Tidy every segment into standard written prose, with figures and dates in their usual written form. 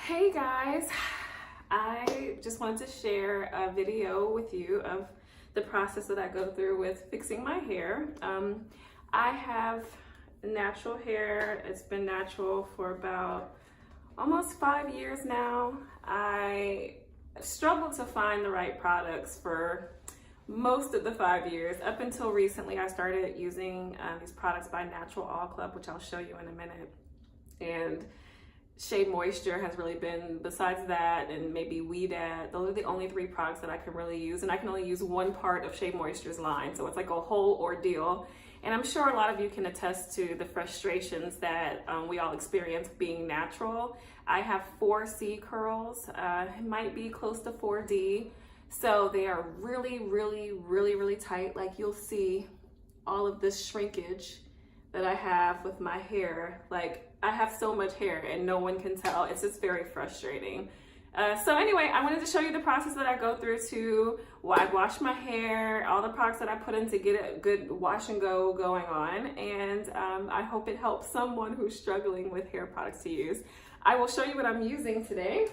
Hey guys, I just wanted to share a video with you of the process that I go through with fixing my hair. I have natural hair. It's been natural for about almost 5 years now. I struggled to find the right products for most of the 5 years. Up until recently, I started using these products by Naturall Club, which I'll show you in a minute. And Shea Moisture has really been, besides that and maybe Weedad, those are the only 3 products that I can really use, and I can only use one part of Shea Moisture's line, so it's like a whole ordeal. And I'm sure a lot of you can attest to the frustrations that we all experience being natural. I have 4C curls, it might be close to 4D, so they are really tight. Like, you'll see all of this shrinkage that I have with my hair. Like, I have so much hair and no one can tell. It's just very frustrating. So anyway, I wanted to show you the process that I go through to wash my hair, all the products that I put in to get a good wash and go going on. And I hope it helps someone who's struggling with hair products to use. I will show you what I'm using today.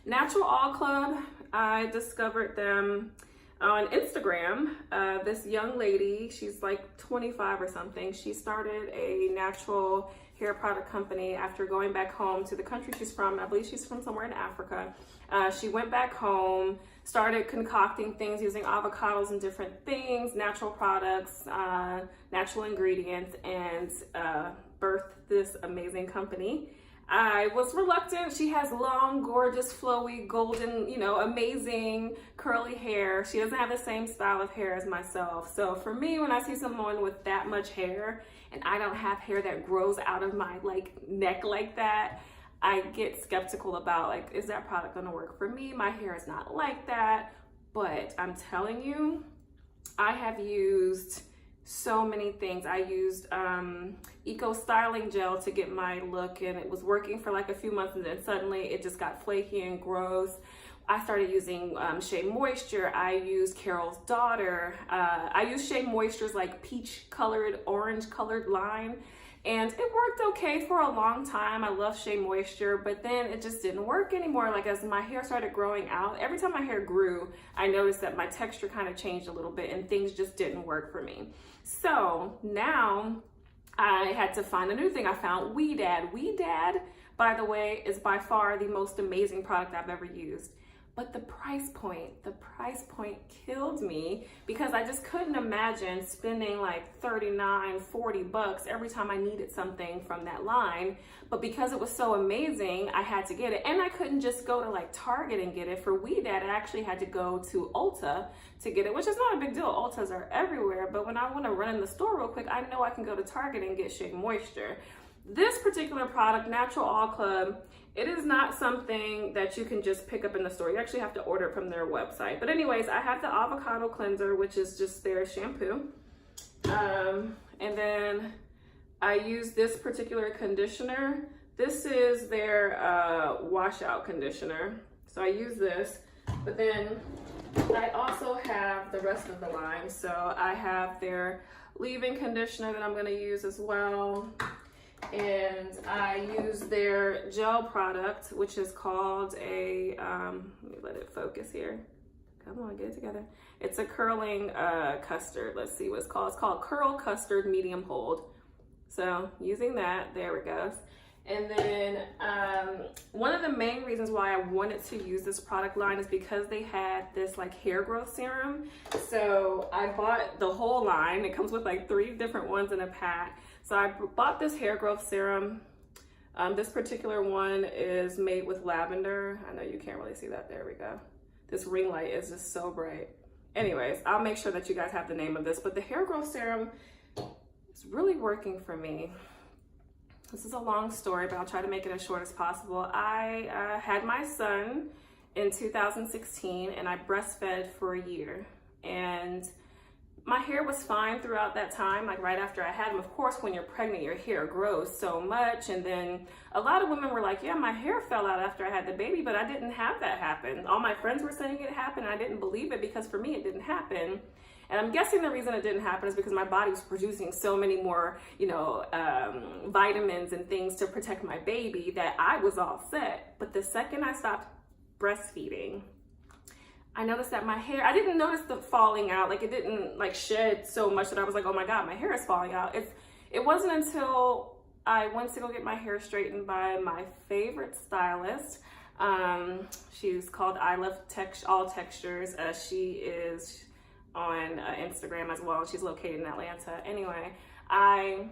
Naturall Club, I discovered them on Instagram. This young lady, she's like 25 or something. She started a natural hair product company after going back home to the country she's from. I believe she's from somewhere in Africa. She went back home, started concocting things using avocados and different things, natural products, natural ingredients, and birthed this amazing company. I was reluctant. She has long, gorgeous, flowy, golden, amazing curly hair. She doesn't have the same style of hair as myself. So for me, when I see someone with that much hair and I don't have hair that grows out of my neck like that, I get skeptical about is that product gonna work for me? My hair is not like that. But I'm telling you, I have used so many things. I used eco styling gel to get my look, and it was working for like a few months, and then suddenly it just got flaky and gross. I started using Shea Moisture. I used Carol's Daughter. I used Shea Moisture's like peach colored, orange colored line, and it worked okay for a long time. I love Shea Moisture, but then it just didn't work anymore. Like, as my hair started growing out, every time my hair grew, I noticed that my texture kind of changed a little bit and things just didn't work for me. So now I had to find a new thing. I found Weedad. Weedad, by the way, is by far the most amazing product I've ever used. But the price point killed me, because I just couldn't imagine spending like 39, 40 bucks every time I needed something from that line. But because it was so amazing, I had to get it. And I couldn't just go to like Target and get it. For Weedad, I actually had to go to Ulta to get it, which is not a big deal. Ultas are everywhere. But when I want to run in the store real quick, I know I can go to Target and get Shea Moisture. This particular product, Naturall Club, it is not something that you can just pick up in the store. You actually have to order it from their website. But anyways, I have the avocado cleanser, which is just their shampoo. And then I use this particular conditioner. This is their washout conditioner. So I use this, but then I also have the rest of the line. So I have their leave-in conditioner that I'm gonna use as well. And I use their gel product, which is called a, let me let it focus here. Come on, get it together. It's a curling custard. Let's see what it's called. It's called Curl Custard Medium Hold. So using that, there it goes. And then one of the main reasons why I wanted to use this product line is because they had this like hair growth serum. So I bought the whole line. It comes with like 3 different ones in a pack. So I bought this hair growth serum. This particular one is made with lavender. I know you can't really see that. There we go. This ring light is just so bright. Anyways, I'll make sure that you guys have the name of this. But the hair growth serum is really working for me. This is a long story, but I'll try to make it as short as possible. I had my son in 2016, and I breastfed for a year. And my hair was fine throughout that time, like right after I had him. Of course, when you're pregnant, your hair grows so much. And then a lot of women were like, yeah, my hair fell out after I had the baby, but I didn't have that happen. All my friends were saying it happened. I didn't believe it, because for me, it didn't happen. And I'm guessing the reason it didn't happen is because my body was producing so many more, you know, vitamins and things to protect my baby that I was all set. But the second I stopped breastfeeding, I noticed that my hair, I didn't notice the falling out, like it didn't like shed so much that I was like, oh my God, my hair is falling out. It wasn't until I went to go get my hair straightened by my favorite stylist. She's called I Love All Textures. She is on Instagram as well. She's located in Atlanta. Anyway, I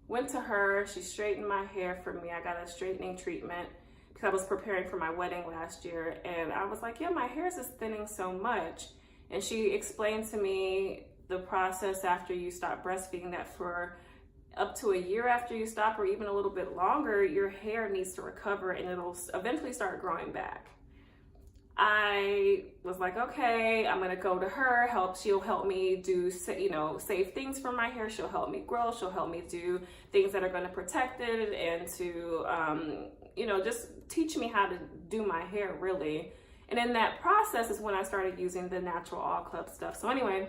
went to her. She straightened my hair for me. I got a straightening treatment because I was preparing for my wedding last year, and I was like, yeah, my hair is just thinning so much. And she explained to me the process after you stop breastfeeding, that for up to a year after you stop, or even a little bit longer, your hair needs to recover and it'll eventually start growing back. I was like, okay, I'm gonna go to her. She'll help me do, you know, save things for my hair. She'll help me grow. She'll help me do things that are gonna protect it and to, you know, just teach me how to do my hair really. And in that process is when I started using the Naturall Club stuff. So anyway,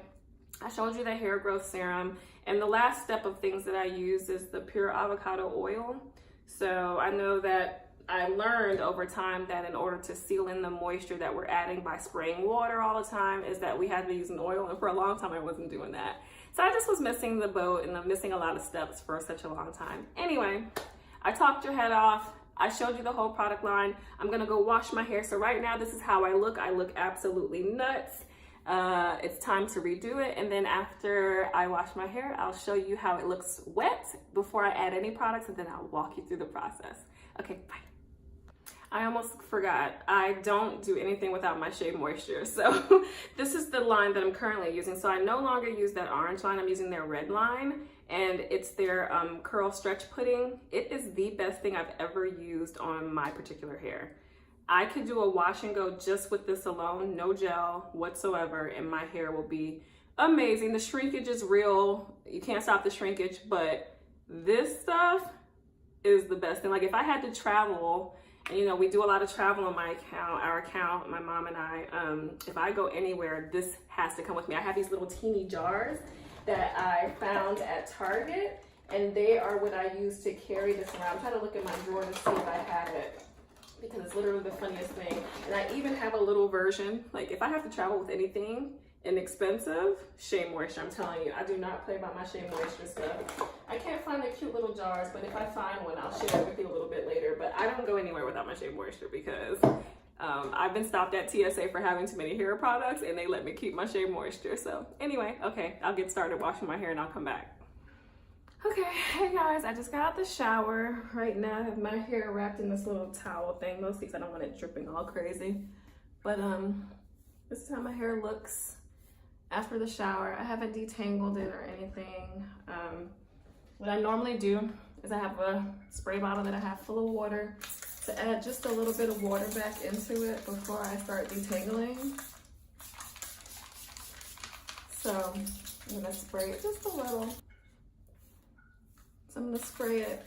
I showed you the hair growth serum, and the last step of things that I use is the pure avocado oil. So I know that I learned over time that in order to seal in the moisture that we're adding by spraying water all the time, is that we had to use an oil, and for a long time I wasn't doing that. So I just was missing the boat, and I'm missing a lot of steps for such a long time. Anyway, I talked your head off. I showed you the whole product line. I'm gonna go wash my hair. So right now, this is how I look. I look absolutely nuts. It's time to redo it, and then after I wash my hair, I'll show you how it looks wet before I add any products, and then I'll walk you through the process. Okay, bye. I almost forgot, I don't do anything without my Shea Moisture. So this is the line that I'm currently using. So I no longer use that orange line, I'm using their red line, and it's their curl stretch pudding. It is the best thing I've ever used on my particular hair. I could do a wash and go just with this alone, no gel whatsoever, and my hair will be amazing. The shrinkage is real. You can't stop the shrinkage, but this stuff is the best thing. Like if I had to travel, and you know, we do a lot of travel on my account, our account, my mom and I, if I go anywhere, this has to come with me. I have these little teeny jars that I found at Target, and they are what I use to carry this around. I'm trying to look in my drawer to see if I have it, because it's literally the funniest thing. And I even have a little version, like if I have to travel with anything inexpensive, Shea Moisture, I'm telling you, I do not play about my Shea Moisture stuff. I can't find the cute little jars, but if I find one, I'll share it with you a little bit later. But I don't go anywhere without my Shea Moisture because I've been stopped at TSA for having too many hair products, and they let me keep my Shea Moisture. So anyway, okay, I'll get started washing my hair and I'll come back. Okay, hey guys, I just got out the shower. Right now I have my hair wrapped in this little towel thing, mostly because I don't want it dripping all crazy. But this is how my hair looks after the shower. I haven't detangled it or anything. What I normally do is I have a spray bottle that I have full of water to add just a little bit of water back into it before I start detangling. So I'm gonna spray it just a little. So I'm gonna spray it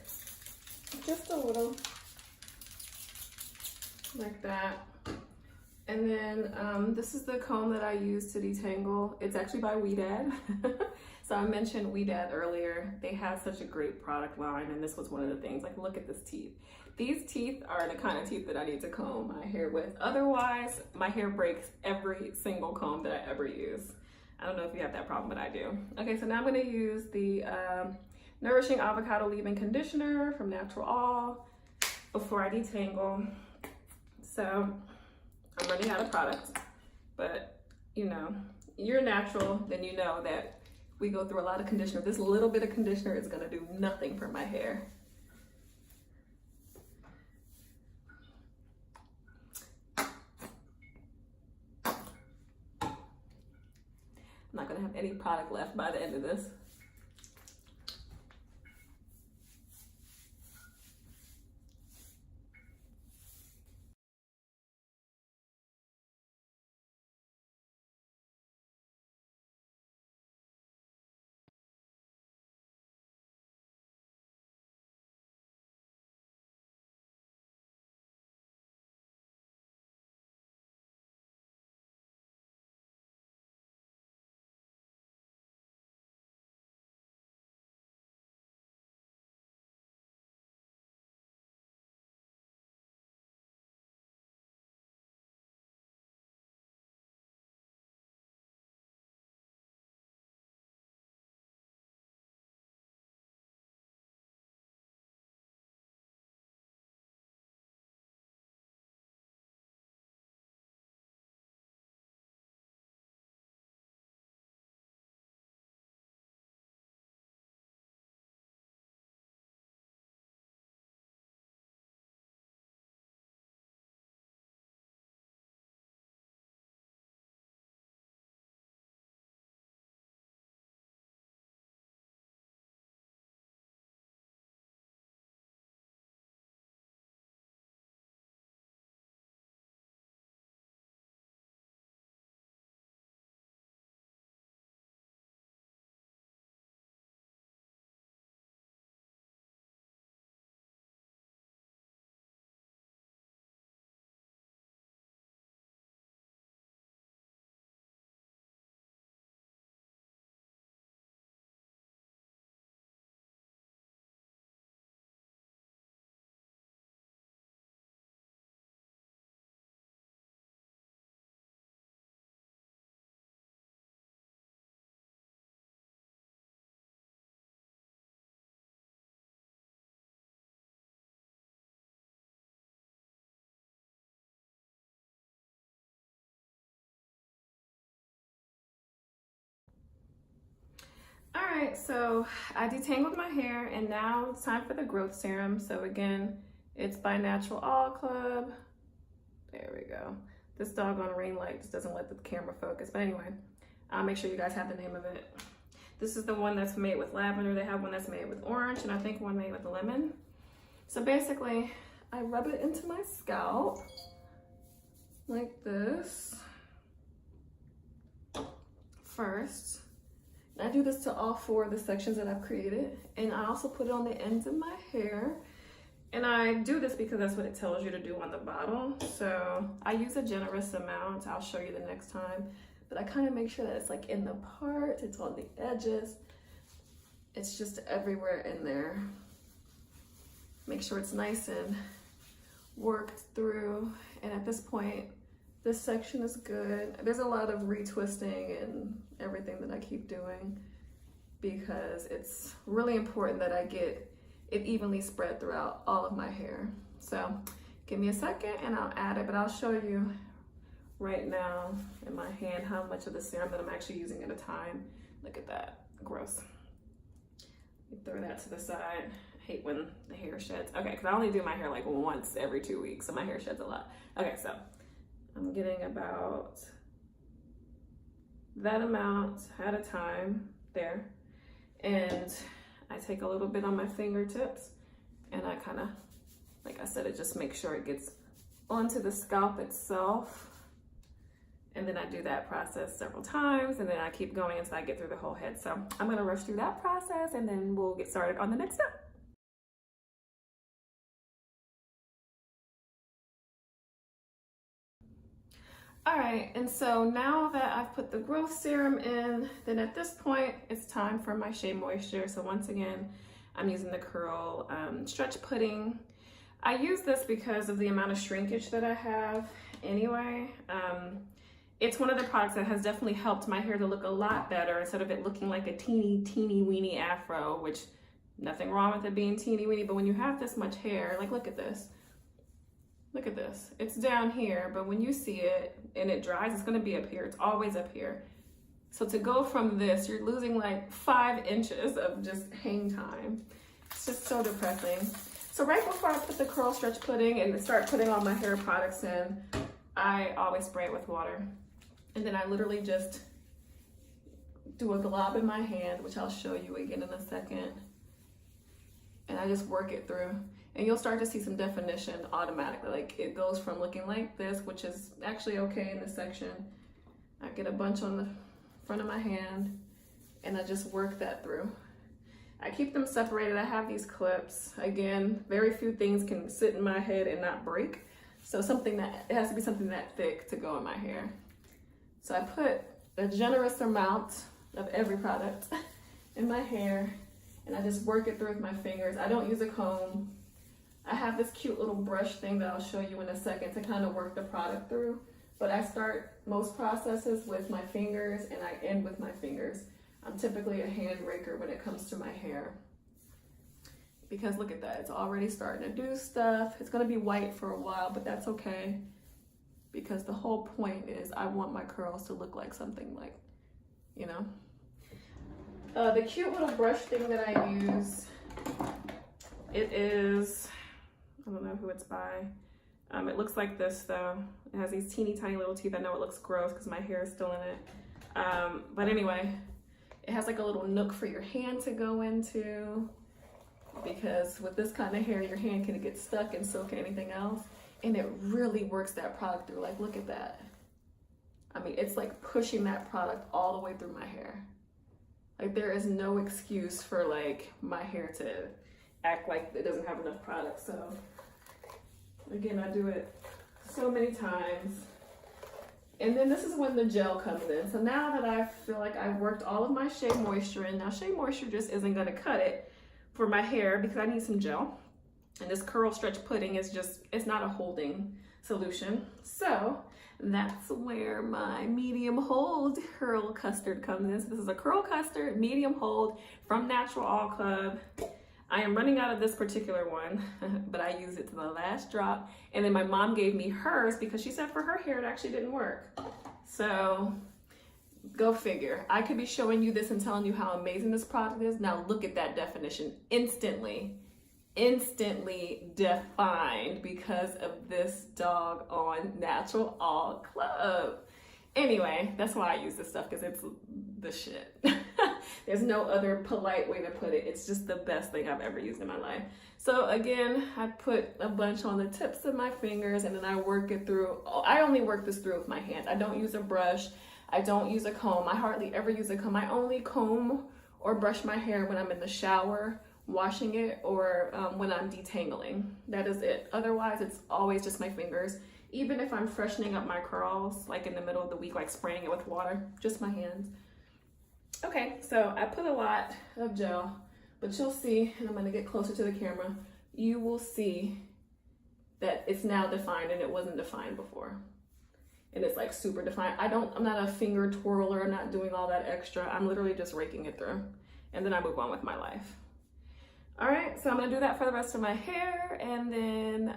just a little, like that. And then this is the comb that I use to detangle. It's actually by Weedad. So I mentioned Weedad earlier. They have such a great product line, and this was one of the things. Like, look at this teeth. These teeth are the kind of teeth that I need to comb my hair with. Otherwise, my hair breaks every single comb that I ever use. I don't know if you have that problem, but I do. Okay, so now I'm gonna use the Nourishing Avocado Leave-In Conditioner from Naturall before I detangle. So I'm running out of product, but you know, you're natural, then you know that we go through a lot of conditioner. This little bit of conditioner is gonna do nothing for my hair. I'm not gonna have any product left by the end of this. All right, so I detangled my hair and now it's time for the growth serum. So again, it's by Naturall Club. There we go. This doggone ring light just doesn't let the camera focus. But anyway, I'll make sure you guys have the name of it. This is the one that's made with lavender. They have one that's made with orange and I think one made with lemon. So basically, I rub it into my scalp like this first. I do this to all 4 of the sections that I've created, and I also put it on the ends of my hair. And I do this because that's what it tells you to do on the bottle. So I use a generous amount. I'll show you the next time. But I kind of make sure that it's like in the part, it's on the edges. It's just everywhere in there. Make sure it's nice and worked through. And at this point, this section is good. There's a lot of retwisting and everything that I keep doing because it's really important that I get it evenly spread throughout all of my hair. So give me a second and I'll add it, but I'll show you right now in my hand how much of the serum that I'm actually using at a time. Look at that, gross. Throw that to the side. I hate when the hair sheds. Okay, because I only do my hair like once every 2 weeks, so my hair sheds a lot. Okay, so I'm getting about that amount at a time there. And I take a little bit on my fingertips and I kind of, like I said, it just makes sure it gets onto the scalp itself. And then I do that process several times and then I keep going until I get through the whole head. So I'm gonna rush through that process and then we'll get started on the next step. All right, and so now that I've put the growth serum in, then at this point, it's time for my Shea Moisture. So once again, I'm using the Curl Stretch Pudding. I use this because of the amount of shrinkage that I have anyway. It's one of the products that has definitely helped my hair to look a lot better instead of it looking like a teeny weeny afro, which nothing wrong with it being teeny weeny, but when you have this much hair, like look at this. Look at this, it's down here, but when you see it and it dries, it's gonna be up here. It's always up here. So to go from this, you're losing like 5 inches of just hang time. It's just so depressing. So right before I put the Curl Stretch Pudding and start putting all my hair products in, I always spray it with water. And then I literally just do a glob in my hand, which I'll show you again in a second. And I just work it through. And you'll start to see some definition automatically. Like it goes from looking like this, which is actually okay in this section. I get a bunch on the front of my hand and I just work that through. I keep them separated. I have these clips. Again, very few things can sit in my head and not break. So it has to be something that thick to go in my hair. So I put a generous amount of every product in my hair and I just work it through with my fingers. I don't use a comb. I have this cute little brush thing that I'll show you in a second to kind of work the product through. But I start most processes with my fingers and I end with my fingers. I'm typically a hand raker when it comes to my hair. Because look at that, it's already starting to do stuff. It's gonna be white for a while, but that's okay. Because the whole point is I want my curls to look like something like, you know. The cute little brush thing that I use, it is, I don't know who it's by. It looks like this though. It has these teeny tiny little teeth. I know it looks gross because my hair is still in it. But anyway, it has like a little nook for your hand to go into because with this kind of hair, your hand can get stuck and so can anything else. And it really works that product through. Like, look at that. I mean, it's like pushing that product all the way through my hair. Like there is no excuse for like my hair to act like it doesn't have enough product. So again, I do it so many times. And then this is when the gel comes in. So now that I feel like I've worked all of my Shea Moisture in, now Shea Moisture just isn't gonna cut it for my hair because I need some gel. And this Curl Stretch Pudding is just, it's not a holding solution. So that's where my medium hold curl custard comes in. So this is a curl custard medium hold from Naturall Club. I am running out of this particular one, but I use it to the last drop. And then my mom gave me hers because she said for her hair it actually didn't work. So Go figure. I could be showing you this and telling you how amazing this product is. Now look at that definition. Instantly defined because of this dog on Naturall Club. Anyway, that's why I use this stuff, because it's the shit. There's no other polite way to put it. It's just the best thing I've ever used in my life. So again, I put a bunch on the tips of my fingers, and then I work it through. I only work this through with my hands. I don't use a brush. I don't use a comb. I hardly ever use a comb. I only comb or brush my hair when I'm in the shower, washing it, or when I'm detangling. That is it. Otherwise, it's always just my fingers. Even if I'm freshening up my curls, like in the middle of the week, like spraying it with water, just my hands. Okay, so I put a lot of gel, but you'll see, and I'm gonna get closer to the camera, you will see that it's now defined and it wasn't defined before. And it's like super defined. I'm not a finger twirler, I'm not doing all that extra. I'm literally just raking it through. And then I move on with my life. All right, so I'm gonna do that for the rest of my hair, and then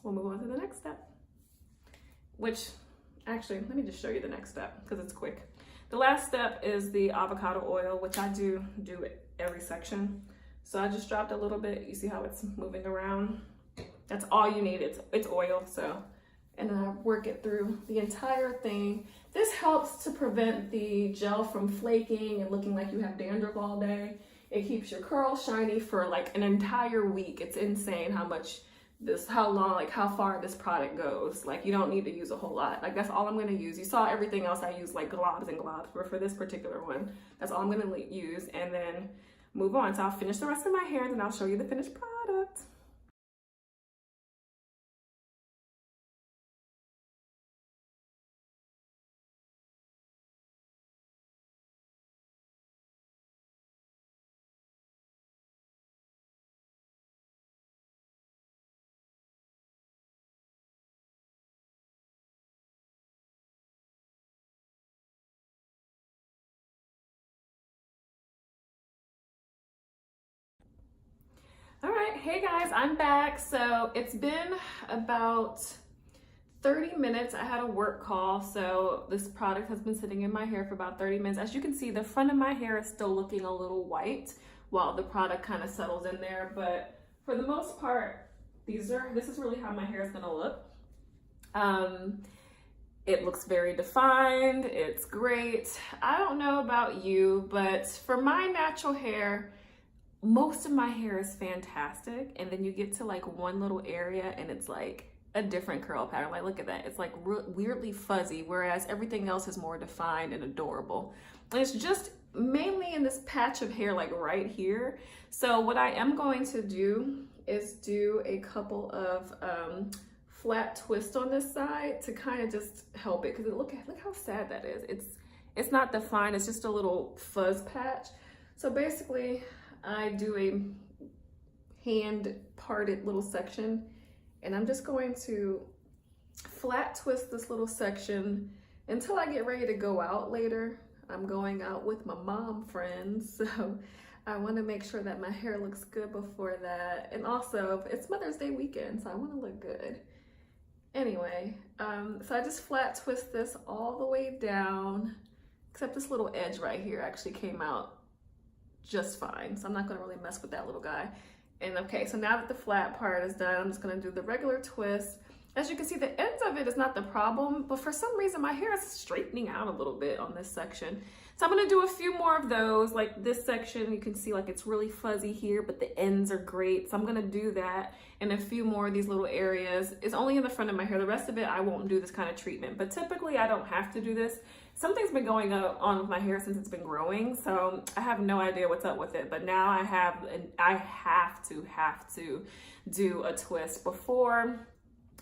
we'll move on to the next step. Which, actually, let me just show you the next step because it's quick. The last step is the avocado oil, which I do every section. So I just dropped a little bit. You see how it's moving around? That's all you need. It's oil, so. And then I work it through the entire thing. This helps to prevent the gel from flaking and looking like you have dandruff all day. It keeps your curls shiny for like an entire week. It's insane how far this product goes. Like, you don't need to use a whole lot. Like, that's all I'm gonna use. You saw everything else I use, like globs and globs, but for this particular one, that's all I'm gonna use, and then move on. So I'll finish the rest of my hair, and then I'll show you the finished product. All right, hey guys, I'm back. So it's been about 30 minutes. I had a work call, so this product has been sitting in my hair for about 30 minutes. As you can see, the front of my hair is still looking a little white while the product kind of settles in there, but for the most part, this is really how my hair is gonna look. It looks very defined, it's great. I don't know about you, but for my natural hair, most of my hair is fantastic, and then you get to like one little area and it's like a different curl pattern. Like, look at that, it's like weirdly fuzzy, whereas everything else is more defined and adorable. And it's just mainly in this patch of hair, like right here. So what I am going to do is do a couple of flat twists on this side to kind of just help it, because look how sad that is. It's not defined, it's just a little fuzz patch. So basically, I do a hand parted little section, and I'm just going to flat twist this little section until I get ready to go out later. I'm going out with my mom friends, so I want to make sure that my hair looks good before that. And also, it's Mother's Day weekend, so I want to look good. Anyway, so I just flat twist this all the way down, except this little edge right here actually came out just fine, so I'm not gonna really mess with that little guy. And okay, so now that the flat part is done, I'm just gonna do the regular twist. As you can see, the ends of it is not the problem, but for some reason my hair is straightening out a little bit on this section. So I'm gonna do a few more of those. Like this section, you can see like it's really fuzzy here, but the ends are great. So I'm gonna do that, and a few more of these little areas. It's only in the front of my hair. The rest of it, I won't do this kind of treatment, but typically I don't have to do this. Something's been going on with my hair since it's been growing, so I have no idea what's up with it, but now I have to do a twist. Before,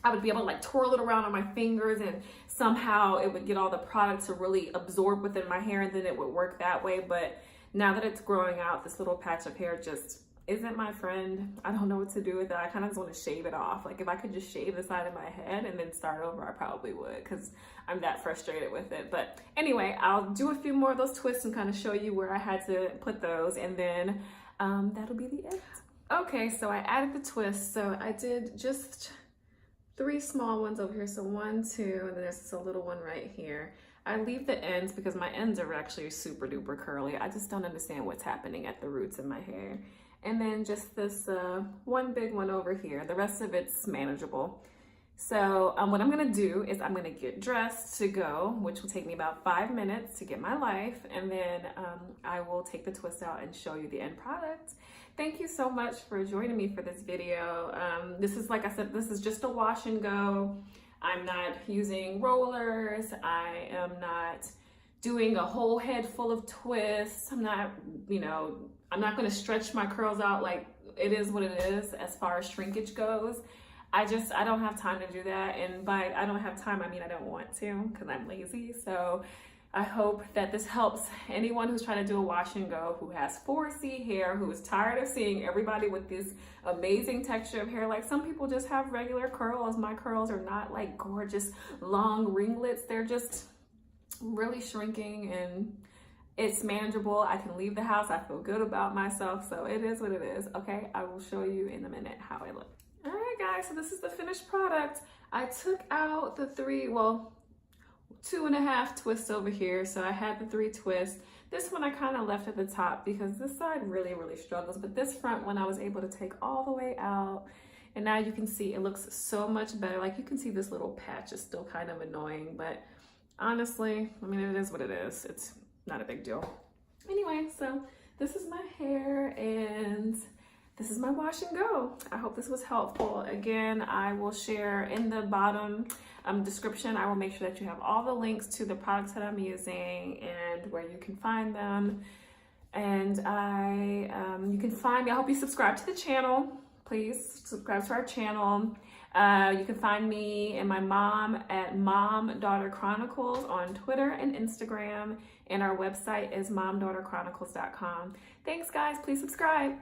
I would be able to like twirl it around on my fingers, and somehow it would get all the product to really absorb within my hair, and then it would work that way. But now that it's growing out, this little patch of hair just isn't my friend. I don't know what to do with it. I kind of just want to shave it off. Like, if I could just shave the side of my head and then start over, I probably would, because I'm that frustrated with it. But anyway, I'll do a few more of those twists and kind of show you where I had to put those, and then that'll be the end. Okay, so I added the twist. So I did just 3 small ones over here. So 1, 2, and then there's a little one right here. I leave the ends because my ends are actually super duper curly. I just don't understand what's happening at the roots of my hair. And then just this one big one over here. The rest of it's manageable. So what I'm gonna do is I'm gonna get dressed to go, which will take me about 5 minutes to get my life. And then I will take the twist out and show you the end product. Thank you so much for joining me for this video. This is, like I said, this is just a wash and go. I'm not using rollers. I am not doing a whole head full of twists. I'm not, you know, I'm not gonna stretch my curls out. Like, it is what it is as far as shrinkage goes. I don't have time to do that. And by I don't have time, I mean I don't want to, because I'm lazy. So I hope that this helps anyone who's trying to do a wash and go, who has 4C hair, who is tired of seeing everybody with this amazing texture of hair. Like, some people just have regular curls. My curls are not like gorgeous long ringlets. They're just really shrinking, and it's manageable. I can leave the house. I feel good about myself. So it is what it is. Okay, I will show you in a minute how I look. All right, guys, so this is the finished product. I took out the 2.5 twists over here. So I had the 3 twists. This one I kind of left at the top because this side really, really struggles. But this front one I was able to take all the way out. And now you can see it looks so much better. Like, you can see this little patch is still kind of annoying. But honestly, I mean, it is what it is. It's not a big deal. Anyway, so this is my hair and this is my wash and go. I hope this was helpful. Again, I will share in the bottom description. I will make sure that you have all the links to the products that I'm using and where you can find them. And you can find me. I hope you subscribe to the channel. Please subscribe to our channel. You can find me and my mom at Mom Daughter Chronicles on Twitter and Instagram. And our website is momdaughterchronicles.com. Thanks, guys. Please subscribe.